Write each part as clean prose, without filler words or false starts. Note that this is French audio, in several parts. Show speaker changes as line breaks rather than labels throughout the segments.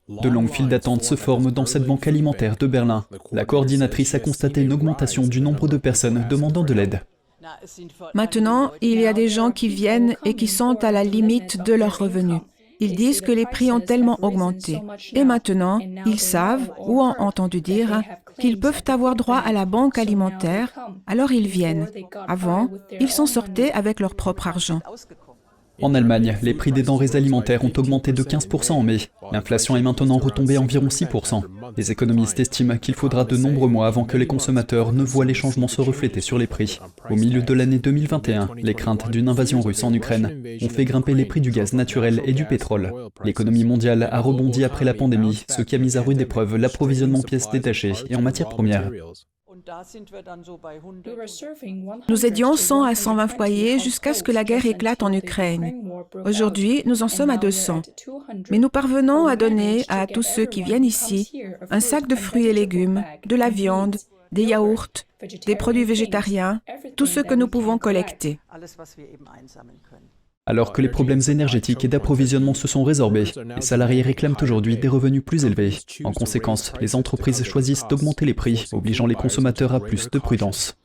De longues files d'attente se forment dans cette banque alimentaire de Berlin. La coordinatrice a constaté une augmentation du nombre de personnes demandant de l'aide.
Maintenant, il y a des gens qui viennent et qui sont à la limite de leurs revenus. Ils disent que les prix ont tellement augmenté. Et maintenant, ils savent ou ont entendu dire qu'ils peuvent avoir droit à la banque alimentaire, alors ils viennent. Avant, ils s'en sortaient avec leur propre argent.
En Allemagne, les prix des denrées alimentaires ont augmenté de 15% en mai. L'inflation est maintenant retombée à environ 6%. Les économistes estiment qu'il faudra de nombreux mois avant que les consommateurs ne voient les changements se refléter sur les prix. Au milieu de l'année 2021, les craintes d'une invasion russe en Ukraine ont fait grimper les prix du gaz naturel et du pétrole. L'économie mondiale a rebondi après la pandémie, ce qui a mis à rude épreuve l'approvisionnement en pièces détachées et en matières premières.
Nous aidions 100 à 120 foyers jusqu'à ce que la guerre éclate en Ukraine. Aujourd'hui, nous en sommes à 200. Mais nous parvenons à donner à tous ceux qui viennent ici un sac de fruits et légumes, de la viande, des yaourts, des produits végétariens, tout ce que nous pouvons collecter.
Alors que les problèmes énergétiques et d'approvisionnement se sont résorbés, les salariés réclament aujourd'hui des revenus plus élevés. En conséquence, les entreprises choisissent d'augmenter les prix, obligeant les consommateurs à plus de prudence.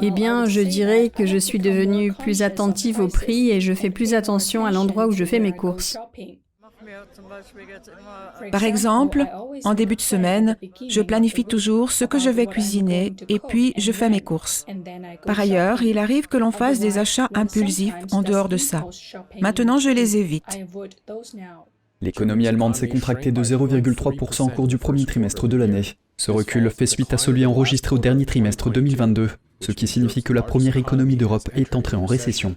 Eh bien, je dirais que je suis devenue plus attentive aux prix et je fais plus attention à l'endroit où je fais mes courses.
Par exemple, en début de semaine, je planifie toujours ce que je vais cuisiner et puis je fais mes courses. Par ailleurs, il arrive que l'on fasse des achats impulsifs en dehors de ça. Maintenant, je les évite.
L'économie allemande s'est contractée de 0,3% au cours du premier trimestre de l'année. Ce recul fait suite à celui enregistré au dernier trimestre 2022, ce qui signifie que la première économie d'Europe est entrée en récession.